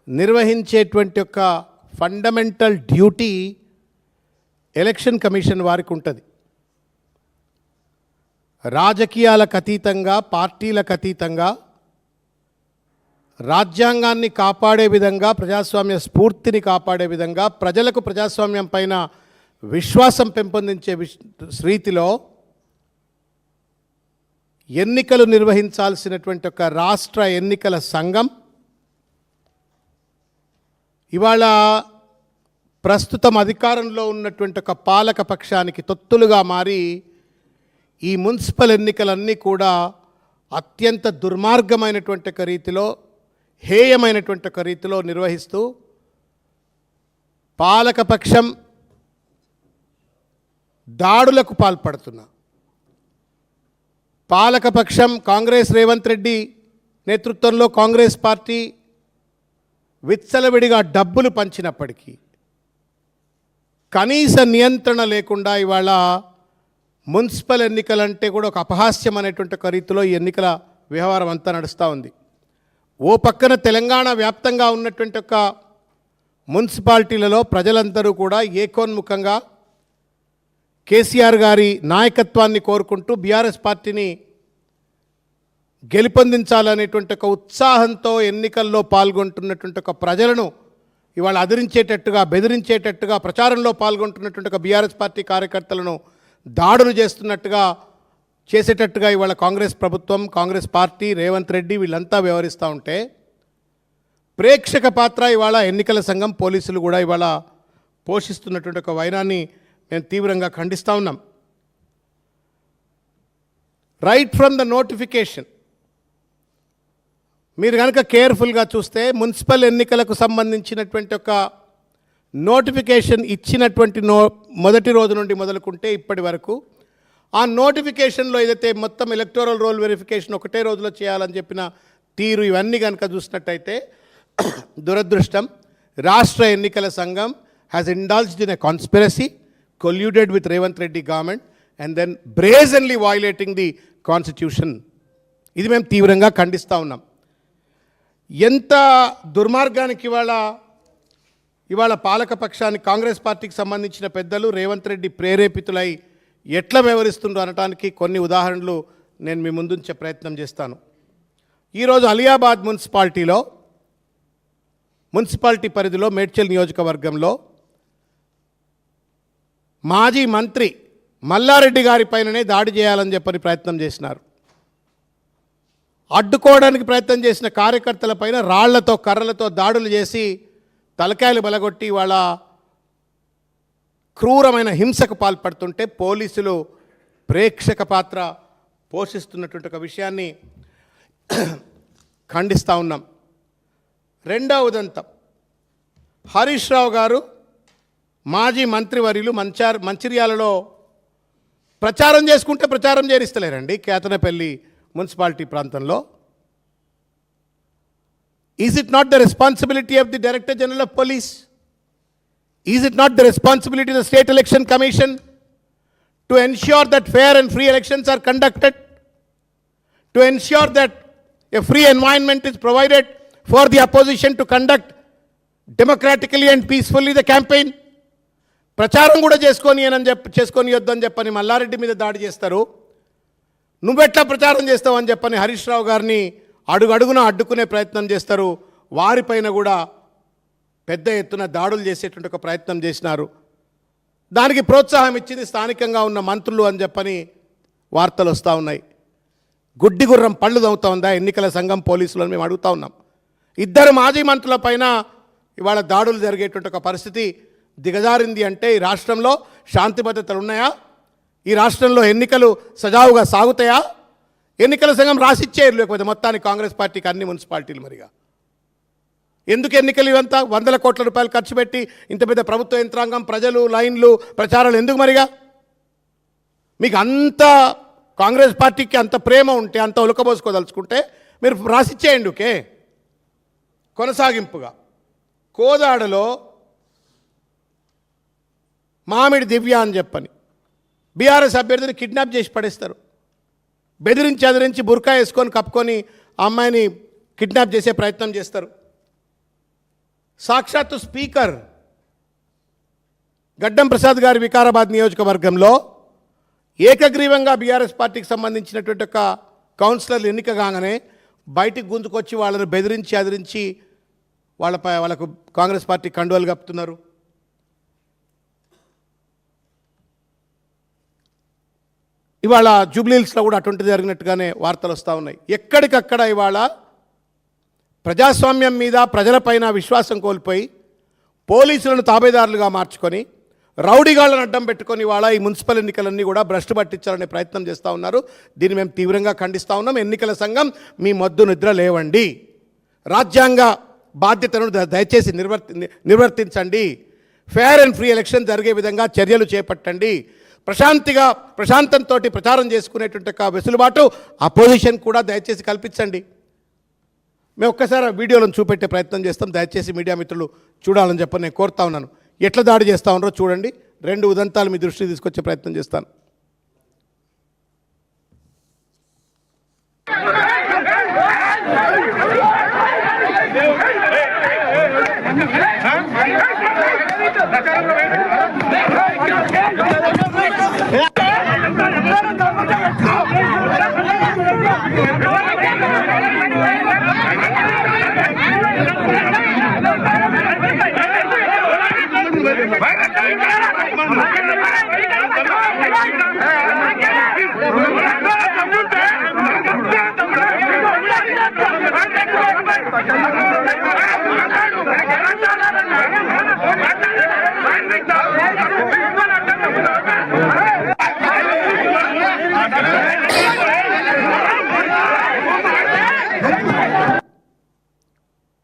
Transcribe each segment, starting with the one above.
నిర్వహించేటువంటి ఒక fundamental duty election commission వారికి ఉంటుంది. రాజకీయాలకు అతీతంగా, పార్టీలకు అతీతంగా రాజ్యాంగాన్ని కాపాడే విధంగా, ప్రజాస్వామ్య స్ఫూర్తిని కాపాడే విధంగా, ప్రజలకు ప్రజాస్వామ్యం పైన విశ్వాసం పెంపొందించే రీతిలో ఎన్నికలు నిర్వహించాల్సినటువంటి ఒక రాష్ట్ర ఎన్నికల సంఘం ఇవాళ ప్రస్తుతం అధికారంలో ఉన్నటువంటి ఒక పాలక పక్షానికి తొత్తులుగా మారి ఈ మున్సిపల్ ఎన్నికలన్నీ కూడా అత్యంత దుర్మార్గమైనటువంటి ఒక రీతిలో, హేయమైనటువంటి ఒక రీతిలో నిర్వహిస్తూ పాలకపక్షం దాడులకు పాల్పడుతున్నా. పాలకపక్షం కాంగ్రెస్, రేవంత్ రెడ్డి నేతృత్వంలో కాంగ్రెస్ పార్టీ విచ్చలవిడిగా డబ్బులు పంచినప్పటికీ కనీస నియంత్రణ లేకుండా ఇవాళ మున్సిపల్ ఎన్నికలంటే కూడా ఒక అపహాస్యం అనేటువంటి ఒక రీతిలో ఈ ఎన్నికల వ్యవహారం అంతా నడుస్తూ ఉంది. ఓ పక్కన తెలంగాణ వ్యాప్తంగా ఉన్నటువంటి ఒక మున్సిపాలిటీలలో ప్రజలందరూ కూడా ఏకోన్ముఖంగా కేసీఆర్ గారి నాయకత్వాన్ని కోరుకుంటూ బీఆర్ఎస్ పార్టీని గెలుపొందించాలనేటువంటి ఒక ఉత్సాహంతో ఎన్నికల్లో పాల్గొంటున్నటువంటి ఒక ప్రజలను ఇవాళ అదిరించేటట్టుగా, బెదిరించేటట్టుగా ప్రచారంలో పాల్గొంటున్నటువంటి ఒక బీఆర్ఎస్ పార్టీ కార్యకర్తలను దాడులు చేసేటట్టుగా ఇవాళ కాంగ్రెస్ ప్రభుత్వం, కాంగ్రెస్ పార్టీ, రేవంత్ రెడ్డి వీళ్ళంతా వ్యవహరిస్తూ ఉంటే ప్రేక్షక పాత్ర ఇవాళ ఎన్నికల సంఘం, పోలీసులు కూడా ఇవాళ పోషిస్తున్నటువంటి ఒక వైనాన్ని మేము తీవ్రంగా ఖండిస్తూ ఉన్నాం. రైట్ ఫ్రమ్ ద నోటిఫికేషన్ మీరు కనుక కేర్ఫుల్గా చూస్తే మున్సిపల్ ఎన్నికలకు సంబంధించినటువంటి ఒక నోటిఫికేషన్ ఇచ్చినటువంటి మొదటి రోజు నుండి మొదలుకుంటే ఇప్పటి వరకు ఆ నోటిఫికేషన్లో ఏదైతే మొత్తం ఎలక్టోరల్ రోల్ వెరిఫికేషన్ ఒకటే రోజులో చేయాలని చెప్పిన తీరు ఇవన్నీ కనుక చూసినట్టయితే దురదృష్టం, రాష్ట్ర ఎన్నికల సంఘం has indulged in a conspiracy colluded with Revanth Reddy government and then brazenly violating the constitution. ఇది మేము తీవ్రంగా ఖండిస్తూ ఉన్నాం. ఎంత దుర్మార్గానికి ఇవాళ పాలకపక్షానికి, కాంగ్రెస్ పార్టీకి సంబంధించిన పెద్దలు రేవంత్ రెడ్డి ప్రేరేపితులై ఎట్లా వ్యవహరిస్తుండ్రు అనడానికి కొన్ని ఉదాహరణలు నేను మీ ముందుంచే ప్రయత్నం చేస్తాను. ఈరోజు అలియాబాద్ మున్సిపాలిటీ పరిధిలో మేడ్చల్ నియోజకవర్గంలో మాజీ మంత్రి మల్లారెడ్డి గారి పైననే దాడి చేయాలని చెప్పని ప్రయత్నం చేసినారు. అడ్డుకోవడానికి ప్రయత్నం చేసిన కార్యకర్తల పైన రాళ్లతో, కర్రలతో దాడులు చేసి తలకాయలు బలగొట్టి వాళ్ళ క్రూరమైన హింసకు పాల్పడుతుంటే పోలీసులు ప్రేక్షక పాత్ర పోషిస్తున్నటువంటి ఒక విషయాన్ని ఖండిస్తూ ఉన్నాం. రెండవ ఉదంతం, హరీష్ రావు గారు మాజీ మంత్రివర్యులు మంచిర్యాలలో ప్రచారం చేసుకుంటే ప్రచారం చేరిస్తలేరండి కేతనపల్లి మున్సిపాలిటీ ప్రాంతంలో. Is it not the responsibility of the director general of police? Is it not the responsibility of the state election commission to ensure that fair and free elections are conducted, to ensure that a free environment is provided for the opposition to conduct democratically and peacefully the campaign? ప్రచారం కూడా చేసుకొనియొద్దని చెప్పని మల్లారెడ్డి మీద దాడి చేస్తారు. నువ్వెట్లా ప్రచారం చేస్తావు అని చెప్పని హరీష్ రావు గారిని అడుగడుగున అడ్డుకునే ప్రయత్నం చేస్తారు. వారిపైన కూడా పెద్ద ఎత్తున దాడులు చేసేటువంటి ఒక ప్రయత్నం చేసినారు. దానికి ప్రోత్సాహం ఇచ్చింది స్థానికంగా ఉన్న మంత్రులు అని చెప్పని వార్తలు వస్తూ ఉన్నాయి. గుడ్డి గుర్రం పళ్ళు తవ్వుతూ ఉందా ఎన్నికల సంఘం, పోలీసులను మేము అడుగుతూ ఉన్నాం. ఇద్దరు మాజీ మంత్రుల పైన ఇవాళ దాడులు జరిగేటువంటి ఒక పరిస్థితి దిగజారింది అంటే ఈ రాష్ట్రంలో శాంతి భద్రతలు ఉన్నాయా? ఈ రాష్ట్రంలో ఎన్నికలు సజావుగా సాగుతాయా? ఎన్నికల సంఘం రాసిచ్చేయరు, లేకపోతే మొత్తానికి కాంగ్రెస్ పార్టీకి అన్ని మున్సిపాలిటీలు మరిగా ఎందుకు ఎన్నికలు ఇవంతా 100 కోట్ల రూపాయలు ఖర్చు పెట్టి ఇంత పెద్ద ప్రభుత్వ యంత్రాంగం, ప్రజలు, లైన్లు, ప్రచారాలు ఎందుకు మరిగా? మీకు అంత కాంగ్రెస్ పార్టీకి అంత ప్రేమ ఉంటే, అంత ఉలకబోసుకోదలుచుకుంటే మీరు రాసిచ్చేయండి. ఓకే. కొనసాగింపుగా కోదాడలో మామిడి దివ్య అని చెప్పని బీఆర్ఎస్ అభ్యర్థిని కిడ్నాప్ చేసి పడేస్తారు. బెదిరించి బుర్కా వేసుకొని కప్పుకొని ఆ అమ్మాయిని కిడ్నాప్ చేసే ప్రయత్నం చేస్తారు. సాక్షాత్తు స్పీకర్ గడ్డం ప్రసాద్ గారి వికారాబాద్ నియోజకవర్గంలో ఏకగ్రీవంగా బీఆర్ఎస్ పార్టీకి సంబంధించినటువంటి ఒక కౌన్సిలర్లు ఎన్నిక కాగానే బయటికి గుంజుకొచ్చి వాళ్ళని బెదిరించి అదిరించి వాళ్ళకు కాంగ్రెస్ పార్టీ కండువాలు కప్పుతున్నారు. ఇవాళ జూబ్లీహిల్స్లో కూడా అటువంటిది జరిగినట్టుగానే వార్తలు వస్తూ ఉన్నాయి. ఎక్కడికక్కడ ఇవాళ ప్రజాస్వామ్యం మీద ప్రజలపైన విశ్వాసం కోల్పోయి పోలీసులను తాబేదారులుగా మార్చుకొని రౌడీగాళ్లను అడ్డం పెట్టుకొని ఇవాళ ఈ మున్సిపల్ ఎన్నికలన్నీ కూడా భ్రష్టు పట్టించాలనే ప్రయత్నం చేస్తూ ఉన్నారు. దీన్ని మేము తీవ్రంగా ఖండిస్తూ ఉన్నాం. ఎన్నికల సంఘం మీ మొద్దు నిద్ర లేవండి, రాజ్యాంగ బాధ్యతను దయచేసి నిర్వర్తించండి, ఫేర్ అండ్ ఫ్రీ ఎలక్షన్ జరిగే విధంగా చర్యలు చేపట్టండి, ప్రశాంతంతో ప్రచారం చేసుకునేటువంటి ఒక వెసులుబాటు అపోజిషన్ కూడా దయచేసి కల్పించండి. మేము ఒక్కసారి వీడియోలను చూపెట్టే ప్రయత్నం చేస్తాం. దయచేసి మీడియా మిత్రులు చూడాలని చెప్పి నేను కోరుతా ఉన్నాను. ఎట్లా దాడి చేస్తూ ఉన్నారో చూడండి. 2 ఉదంతాలు మీ దృష్టికి తీసుకొచ్చే ప్రయత్నం చేస్తాను.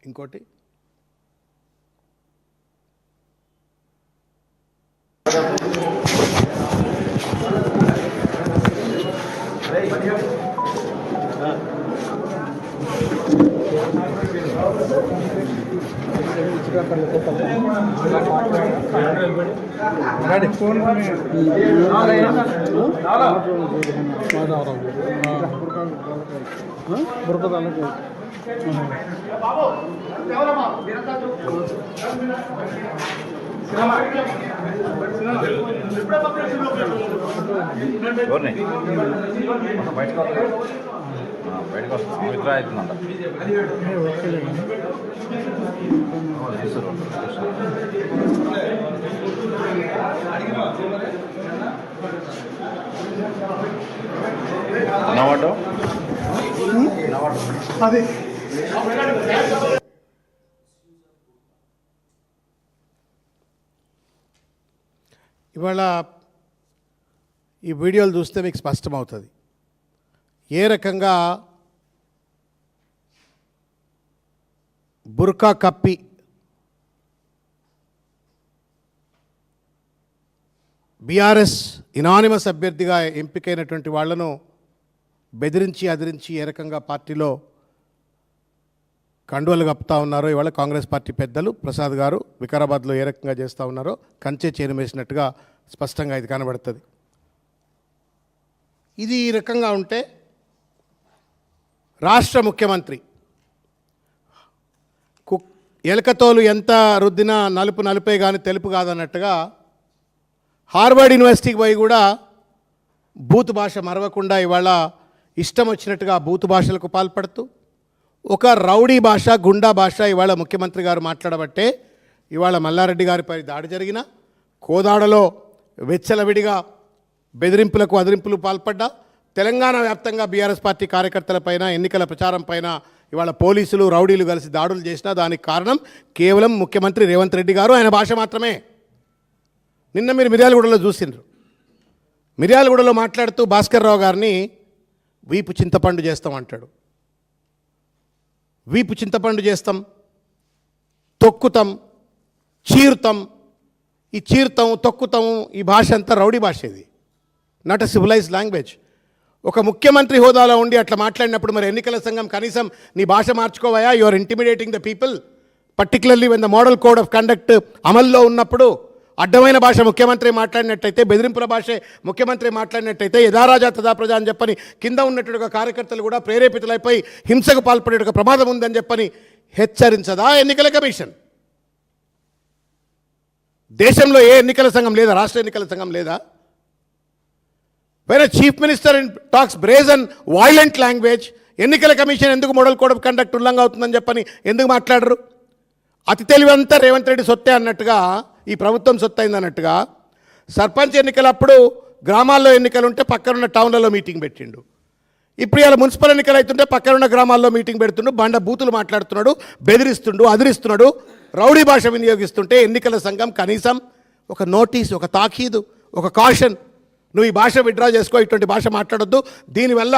ఇంకోటి బయటకు మిత్ర అవుతుందంట. నవాటో అది ఇవాళ ఈ వీడియోలు చూస్తే మీకు స్పష్టమవుతుంది ఏ రకంగా బుర్కా కప్పి బీఆర్ఎస్ ఇనానిమస్ అభ్యర్థిగా ఎంపికైనటువంటి వాళ్లను బెదిరించి అదిరించి ఏ రకంగా పార్టీలో కండువలు కప్పుతూ ఉన్నారో ఇవాళ కాంగ్రెస్ పార్టీ పెద్దలు ప్రసాద్ గారు వికారాబాద్లో ఏ రకంగా చేస్తూ ఉన్నారో కంచె చేరుమేసినట్టుగా స్పష్టంగా ఇది కనబడుతుంది. ఇది ఈ రకంగా ఉంటే రాష్ట్ర ముఖ్యమంత్రి ఎలకతోలు ఎంత రుద్దినా నలుపు నలుపే కానీ తెలుపు కాదన్నట్టుగా హార్వర్డ్ యూనివర్సిటీకి పోయి కూడా బూత్ భాష మరవకుండా ఇవాళ ఇష్టం వచ్చినట్టుగా బూత్ భాషలకు పాల్పడుతూ ఒక రౌడీ భాష గుండా భాష ఇవాళ ముఖ్యమంత్రి గారు మాట్లాడబట్టే ఇవాళ మల్లారెడ్డి గారిపై దాడి జరిగిన, కోదాడలో వెచ్చలవిడిగా బెదిరింపులకు అదిరింపులు పాల్పడ్డా, తెలంగాణ వ్యాప్తంగా బీఆర్ఎస్ పార్టీ కార్యకర్తలపైన ఎన్నికల ప్రచారం పైన ఇవాళ పోలీసులు రౌడీలు కలిసి దాడులు చేసినా దానికి కారణం కేవలం ముఖ్యమంత్రి రేవంత్ రెడ్డి గారు, ఆయన భాష మాత్రమే. నిన్న మీరు మిర్యాలగూడలో చూసిండ్రు. మిర్యాలగూడలో మాట్లాడుతూ భాస్కర్ రావు గారిని వీపు చింతపండు చేస్తాం అంటాడు. వీపు చింతపండు చేస్తాం, తొక్కుతాం, చీరుతాం. ఈ చీరుతాం తొక్కుతాం ఈ భాష అంతా రౌడీ భాష. ఇది నాట్ ఎ సివిలైజ్డ్ లాంగ్వేజ్. ఒక ముఖ్యమంత్రి హోదాలో ఉండి అట్లా మాట్లాడినప్పుడు మరి ఎన్నికల సంఘం కనీసం నీ భాష మార్చుకోవయా, you are intimidating the people, particularly when the model code of conduct అమల్లో ఉన్నప్పుడు అడ్డమైన భాష ముఖ్యమంత్రి మాట్లాడినట్టయితే, బెదిరింపుల భాషే ముఖ్యమంత్రి మాట్లాడినట్టయితే యథారాజా తదా ప్రజా అని చెప్పని కింద ఉన్నట్టుగా కార్యకర్తలు కూడా ప్రేరేపితులైపోయి హింసకు పాల్పడే ప్రమాదం ఉందని చెప్పని హెచ్చరించదా ఎన్నికల కమిషన్? దేశంలో ఏ ఎన్నికల సంఘం లేదా? రాష్ట్ర ఎన్నికల సంఘం లేదా? When chief minister talks brazen violent language, ఎన్నికల కమిషన్ ఎందుకు మోడల్ కోడ్ ఆఫ్ కండక్ట్ ఉల్లంఘన అవుతుందని చెప్పని ఎందుకు మాట్లాడరు? అతి తెలివంతా రేవంత్ రెడ్డి సొత్తే అన్నట్టుగా, ఈ ప్రభుత్వం సొత్తైంది అన్నట్టుగా, సర్పంచ్ ఎన్నికలప్పుడు గ్రామాల్లో ఎన్నికలు ఉంటే పక్కనున్న టౌన్లలో మీటింగ్ పెట్టిండు. ఇప్పుడు ఇలా మున్సిపల్ ఎన్నికలు అవుతుంటే పక్కనున్న గ్రామాల్లో మీటింగ్ పెడుతుండు, బండ బూతులు మాట్లాడుతున్నాడు, బెదిరిస్తుండు, అదిరిస్తున్నాడు, రౌడీ భాష వినియోగిస్తుంటే ఎన్నికల సంఘం కనీసం ఒక నోటీస్, ఒక తాకీదు, ఒక కాషన్, నువ్వు ఈ భాష విత్డ్రా చేసుకో, ఇటువంటి భాష మాట్లాడొద్దు, దీనివల్ల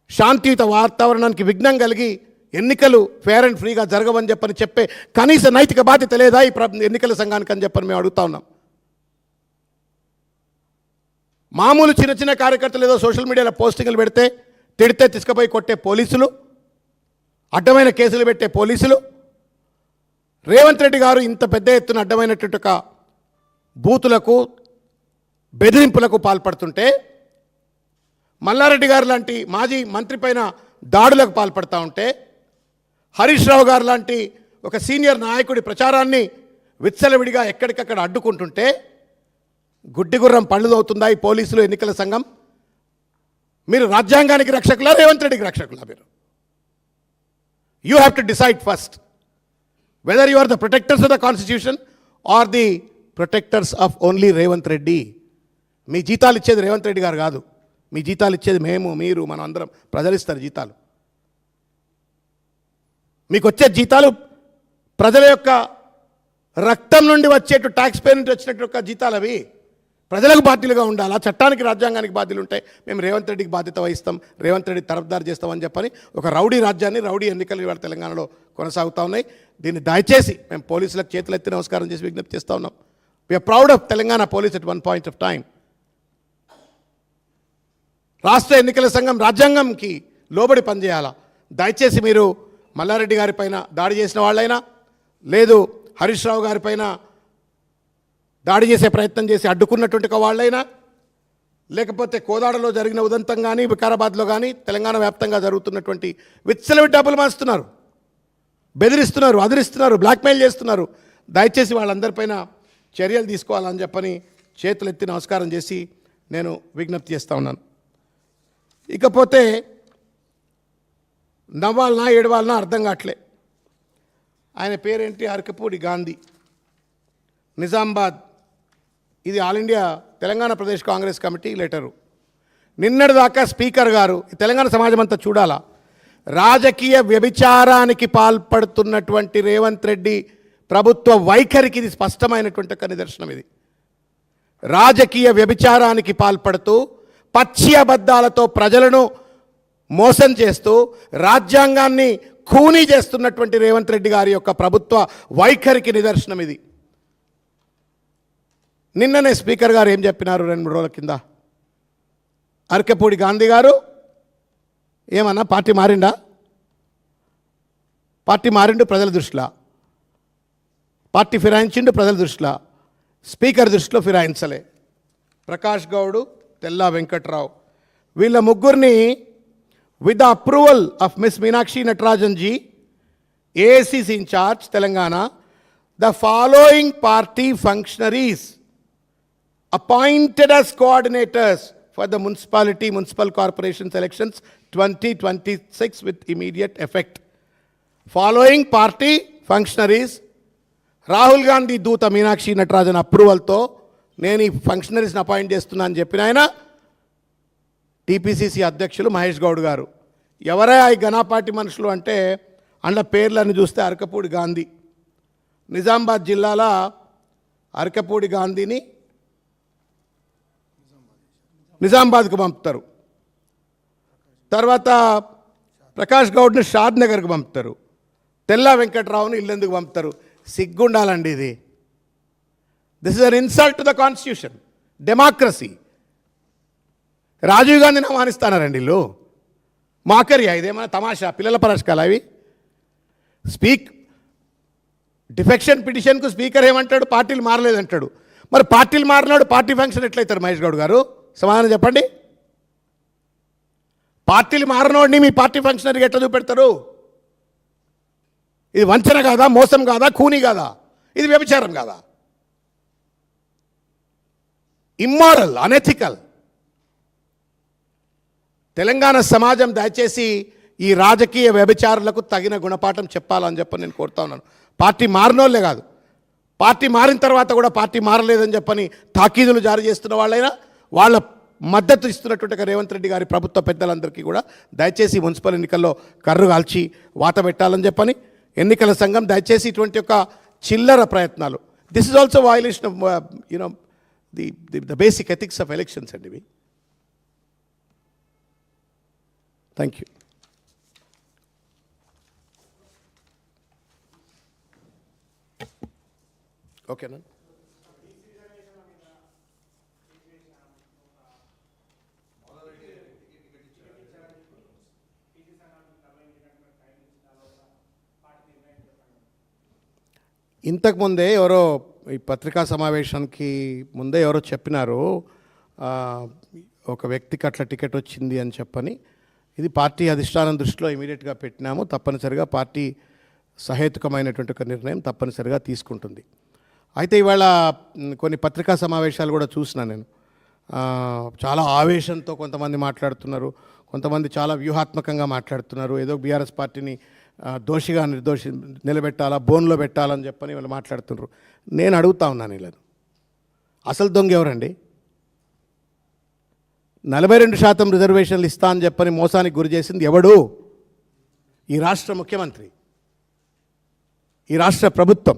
శాంతియుత వాతావరణానికి విఘ్నం కలిగి ఎన్నికలు ఫేర్ అండ్ ఫ్రీగా జరగవని చెప్పని చెప్పే కనీస నైతిక బాధ్యత లేదా ఈ ఎన్నికల సంఘానికి అని చెప్పని మేము అడుగుతా ఉన్నాం. మామూలు చిన్న చిన్న కార్యకర్తలు ఏదో సోషల్ మీడియాలో పోస్టింగ్లు పెడితే తిడితే తీసుకుపోయి కొట్టే పోలీసులు, అడ్డమైన కేసులు పెట్టే పోలీసులు, రేవంత్ రెడ్డి గారు ఇంత పెద్ద ఎత్తున అడ్డమైనటువంటి ఒక బూతులకు బెదిరింపులకు పాల్పడుతుంటే, మల్లారెడ్డి గారు లాంటి మాజీ మంత్రి పైన దాడులకు పాల్పడతా ఉంటే, హరీష్ రావు గారు లాంటి ఒక సీనియర్ నాయకుడి ప్రచారాన్ని విచ్చలవిడిగా ఎక్కడికక్కడ అడ్డుకుంటుంటే గుడ్డిగుర్రం పళ్ళు అవుతుందా ఈ పోలీసులు, ఎన్నికల సంఘం? మీరు రాజ్యాంగానికి రక్షకులా, రేవంత్ రెడ్డికి రక్షకులా? మీరు you have to decide first whether you are the protectors of the constitution or the protectors of only Revanth Reddy. మీ జీతాలు ఇచ్చేది రేవంత్ రెడ్డి గారు కాదు, మీ జీతాలు ఇచ్చేది మేము, మీరు, మనం అందరం. ప్రజలు ఇస్తారు జీతాలు. మీకు వచ్చే జీతాలు ప్రజల యొక్క రక్తం నుండి వచ్చేటు ట్యాక్స్ పే నుండి వచ్చినట్టు జీతాలు. అవి ప్రజలకు బాధ్యులుగా ఉండాలా? చట్టానికి, రాజ్యాంగానికి బాధ్యులు ఉంటాయి. మేము రేవంత్ రెడ్డికి బాధ్యత వహిస్తాం, రేవంత్ రెడ్డి తరఫుదారు చేస్తామని చెప్పని ఒక రౌడీ రాజ్యాన్ని, రౌడీ ఎన్నికలు ఇవాళ తెలంగాణలో కొనసాగుతూ ఉన్నాయి. దీన్ని దయచేసి మేము పోలీసులకు చేతులెత్తి నమస్కారం చేసి విజ్ఞప్తి చేస్తూ ఉన్నాం. We are proud of Telangana police at one point of time. రాష్ట్ర ఎన్నికల సంఘం రాజ్యాంగంకి లోబడి పనిచేయాలా? దయచేసి మీరు మల్లారెడ్డి గారిపైన దాడి చేసిన వాళ్ళైనా, లేదు హరీష్ రావు గారిపైన దాడి చేసే ప్రయత్నం చేసి అడ్డుకున్నటువంటి వాళ్ళైనా, లేకపోతే కోదాడలో జరిగిన ఉదంతం కానీ, వికారాబాద్లో కానీ, తెలంగాణ వ్యాప్తంగా జరుగుతున్నటువంటి విచ్చలవిడి డబ్బులు మారుస్తున్నారు, బెదిరిస్తున్నారు, అదిరిస్తున్నారు, బ్లాక్మెయిల్ చేస్తున్నారు. దయచేసి వాళ్ళందరిపైన చర్యలు తీసుకోవాలని చెప్పని చేతులెత్తి నమస్కారం చేసి నేను విజ్ఞప్తి చేస్తూ ఉన్నాను. ఇకపోతే నవ్వాలనా ఏడవాలనా అర్థం కావట్లే. ఆయన పేరేంటి? అరకపూడి గాంధీ, నిజామాబాద్. ఇది all India Telangana Pradesh Congress committee letter. నిన్నటిదాకా స్పీకర్ గారు, తెలంగాణ సమాజం అంతా చూడాలా, రాజకీయ వ్యభిచారానికి పాల్పడుతున్నటువంటి రేవంత్ రెడ్డి ప్రభుత్వ వైఖరికి ఇది స్పష్టమైనటువంటి ఒక నిదర్శనం. ఇది రాజకీయ వ్యభిచారానికి పాల్పడుతూ పచ్చి అబద్ధాలతో ప్రజలను మోసం చేస్తూ రాజ్యాంగాన్ని ఖూనీ చేస్తున్నటువంటి రేవంత్ రెడ్డి గారి యొక్క ప్రభుత్వ వైఖరికి నిదర్శనం ఇది. నిన్ననే స్పీకర్ గారు ఏం చెప్పినారు? 2-3 రోజుల కింద అరకపూడి గాంధీ గారు ఏమన్నా పార్టీ మారిండా? పార్టీ మారిండు ప్రజల దృష్టిలో, పార్టీ ఫిరాయించిండు ప్రజల దృష్టిలో, స్పీకర్ దృష్టిలో ఫిరాయించలే. ప్రకాష్ గౌడ్, తెల్లా వెంకట్రావు, వీళ్ళ ముగ్గురిని with the approval of miss Meenakshi Natarajan ji, AICC incharge Telangana, the following party functionaries appointed as coordinators for the municipal corporations elections 2026 with immediate effect. Following party functionaries, Rahul Gandhi దూత మీనాక్షి నటరాజన్ అప్రూవల్తో నేను ఈ ఫంక్షనరీస్ని అపాయింట్ చేస్తున్నా అని చెప్పిన ఆయన టీపీసీసీ అధ్యక్షులు మహేష్ గౌడ్ గారు. ఎవరే ఈ ఘనాపాటి మనుషులు అంటే అండ్ల పేర్లను చూస్తే అరకపూడి గాంధీ, నిజామాబాద్ జిల్లాల అరకపూడి గాంధీని నిజామాబాద్కు పంపుతారు. తర్వాత ప్రకాష్ గౌడ్ని షాద్ నగర్కి పంపుతారు. తెల్లా వెంకట్రావుని ఇల్లెందుకు పంపుతారు? సిగ్గుండాలండి ఇది. This is an insult to the constitution, democracy. Rajiv గాంధీని అవమానిస్తానారండి వీళ్ళు. మాకరియా ఇదేమైనా తమాషా? పిల్లల పరస్కాలు అవి. డిఫెక్షన్ పిటిషన్కు స్పీకర్ ఏమంటాడు? పార్టీలు మారలేదంటాడు. మరి పార్టీలు మారినాడు పార్టీ ఫంక్షన్ ఎట్లయితారు మహేష్ గౌడ్ గారు? సమాధానం చెప్పండి. పార్టీలు మారినోడిని మీ పార్టీ ఫంక్షనరీకి ఎట్లా చూపెడతారు? ఇది వంచన కాదా? మోసం కాదా? ఖూనీ కాదా? ఇది వ్యభిచారం కాదా? Immoral, unethical. తెలంగాణ సమాజం దయచేసి ఈ రాజకీయ వ్యభిచారులకు తగిన గుణపాఠం చెప్పాలని చెప్పని నేను కోరుతా ఉన్నాను. పార్టీ మారినోళ్ళే కాదు, పార్టీ మారిన తర్వాత కూడా పార్టీ మారలేదని చెప్పని తాకీదులు జారీ చేస్తున్న వాళ్ళైనా వాళ్ళ మద్దతు ఇస్తున్నటువంటి రేవంత్ రెడ్డి గారి ప్రభుత్వ పెద్దలందరికీ కూడా దయచేసి మున్సిపల్ ఎన్నికల్లో కర్రు కాల్చి వాత పెట్టాలని చెప్పని ఎన్నికల సంఘం దయచేసి ఇటువంటి ఒక చిల్లర ప్రయత్నాలు, this is also violation of you know the basic ethics of elections అండి ఇవి. Thank you. ఓకేనా? ఇంతకుముందే ఎవరో ఈ పత్రికా సమావేశానికి ముందే ఎవరో చెప్పినారు, ఒక వ్యక్తికి అట్లా టికెట్ వచ్చింది అని చెప్పని. ఇది పార్టీ అధిష్టానం దృష్టిలో ఇమీడియట్గా పెట్టినాము. తప్పనిసరిగా పార్టీ సహేతుకమైనటువంటి ఒక నిర్ణయం తప్పనిసరిగా తీసుకుంటుంది. అయితే ఇవాళ కొన్ని పత్రికా సమావేశాలు కూడా చూసినా నేను. చాలా ఆవేశంతో కొంతమంది మాట్లాడుతున్నారు, కొంతమంది చాలా వ్యూహాత్మకంగా మాట్లాడుతున్నారు. ఏదో బీఆర్ఎస్ పార్టీని దోషిగా నిలబెట్టాలా, బోన్లో పెట్టాలని చెప్పని వాళ్ళు మాట్లాడుతున్నారు. నేను అడుగుతా ఉన్నాను వీళ్ళను, అసలు దొంగ ఎవరండి? 42% రిజర్వేషన్లు ఇస్తా అని చెప్పని మోసానికి గురి చేసింది ఎవడు? ఈ రాష్ట్ర ముఖ్యమంత్రి, ఈ రాష్ట్ర ప్రభుత్వం.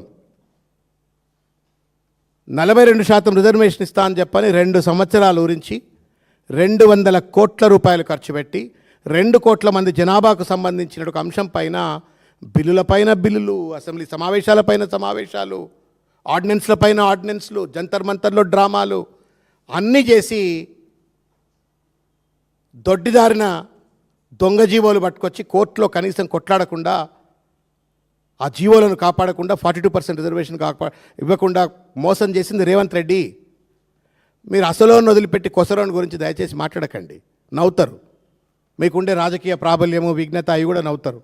42% రిజర్వేషన్ ఇస్తా అని చెప్పని 2 సంవత్సరాలు ఊరించి 200 కోట్ల రూపాయలు ఖర్చు పెట్టి 2 కోట్ల మంది జనాభాకు సంబంధించిన ఒక అంశం పైన బిల్లులపైన బిల్లులు, అసెంబ్లీ సమావేశాలపైన సమావేశాలు, ఆర్డినెన్స్లపైన ఆర్డినెన్స్లు, జంతర్ మంతర్లో డ్రామాలు అన్నీ చేసి దొడ్డిదారిన దొంగ జీవోలు పట్టుకొచ్చి కోర్టులో కనీసం కొట్లాడకుండా, ఆ జీవోలను కాపాడకుండా 42% రిజర్వేషన్ ఇవ్వకుండా మోసం చేసింది రేవంత్ రెడ్డి. మీరు అసలోని వదిలిపెట్టి కొసరోని గురించి దయచేసి మాట్లాడకండి, నవ్వుతారు. మీకుండే రాజకీయ ప్రాబల్యము, విఘ్నత అవి కూడా నవ్వుతారు.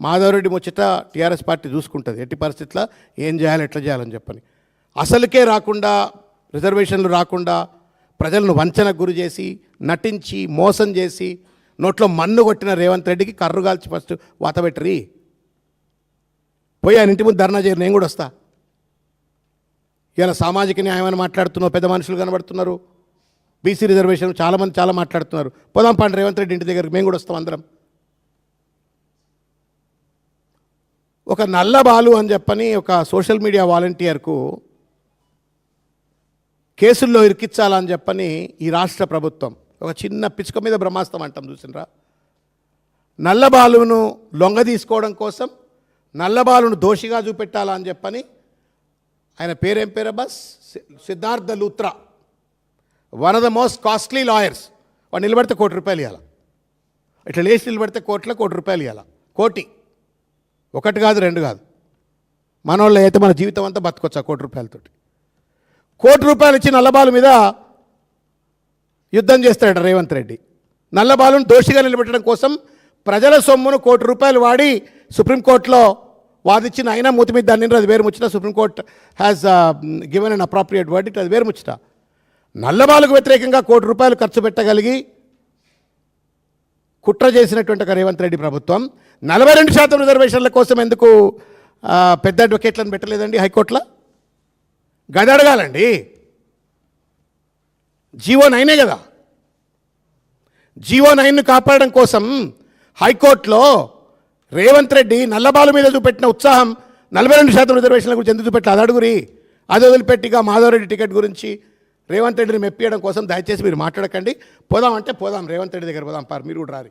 మాధవరెడ్డి ముచ్చట టీఆర్ఎస్ పార్టీ చూసుకుంటుంది, ఎట్టి పరిస్థితుల్లో ఏం చేయాలి, ఎట్లా చేయాలని చెప్పని. అసలుకే రాకుండా, రిజర్వేషన్లు రాకుండా ప్రజలను వంచనకు గురి చేసి, నటించి, మోసం చేసి, నోట్లో మన్ను కొట్టిన రేవంత్ రెడ్డికి కర్రుగాల్చి ఫస్ట్ వాతబెట్టరి. పోయి ఆయన ఇంటి ముందు ధర్నా చేయరు, నేను కూడా వస్తా. ఇలా సామాజిక న్యాయం అని మాట్లాడుతున్నావు, పెద్ద మనుషులు కనబడుతున్నారు. బీసీ రిజర్వేషన్ చాలామంది చాలా మాట్లాడుతున్నారు. పోదాం పండి రేవంత్ రెడ్డి ఇంటి దగ్గరికి, మేము కూడా వస్తాం అందరం. ఒక నల్లబాలు అని చెప్పని ఒక సోషల్ మీడియా వాలంటీర్కు కేసుల్లో ఇరికించాలని చెప్పని ఈ రాష్ట్ర ప్రభుత్వం ఒక చిన్న పిచ్చుక మీద బ్రహ్మాస్తం అంటాం చూసినరా. నల్లబాలును లొంగ తీసుకోవడం కోసం, నల్లబాలును దోషిగా చూపెట్టాలని చెప్పని, ఆయన పేరేం పేరు bus, Siddhartha Luthra, one of the most costly lawyers. వాడు నిలబడితే ₹1 కోటి ఇవ్వాలి, ఇట్లా లేచి నిలబడితే ₹1 కోటి ఇవ్వాలి. కోటి, 1 కాదు 2 కాదు. మనోళ్ళు అయితే మన జీవితం అంతా బతకొచ్చు ఆ ₹1 కోటి ఇచ్చి నల్లబాలు మీద యుద్ధం చేస్తాడు రేవంత్ రెడ్డి. నల్లబాలును దోషిగా నిలబెట్టడం కోసం ప్రజల సొమ్మును ₹1 వాడి సుప్రీంకోర్టులో వాదించిన, అయినా మూతి మీద దాన్ని అది వేరు ముచ్చట. Supreme court has given an appropriate verdict, అది వేరు ముచ్చట. నల్లబాలుకు వ్యతిరేకంగా ₹1 ఖర్చు పెట్టగలిగి కుట్ర చేసినటువంటి ఒక రేవంత్ రెడ్డి ప్రభుత్వం 42% రిజర్వేషన్ల కోసం ఎందుకు పెద్ద అడ్వకేట్లను పెట్టలేదండి హైకోర్టులో? గది అడగాలండి. జీవో 9 కదా, జీవో 9ను కాపాడడం కోసం హైకోర్టులో రేవంత్ రెడ్డి నల్లబాలు మీద చూపెట్టిన ఉత్సాహం 42% రిజర్వేషన్ల గురించి ఎందుకు చూపెట్టాలి? అది అడుగురి. అది వదిలిపెట్టిగా మాధవరెడ్డి టికెట్ గురించి రేవంత్ రెడ్డిని మెప్పియడం కోసం దయచేసి మీరు మాట్లాడకండి. పోదాం అంటే పోదాం, రేవంత్ రెడ్డి దగ్గర పోదాం, మీరు కూడా రారి.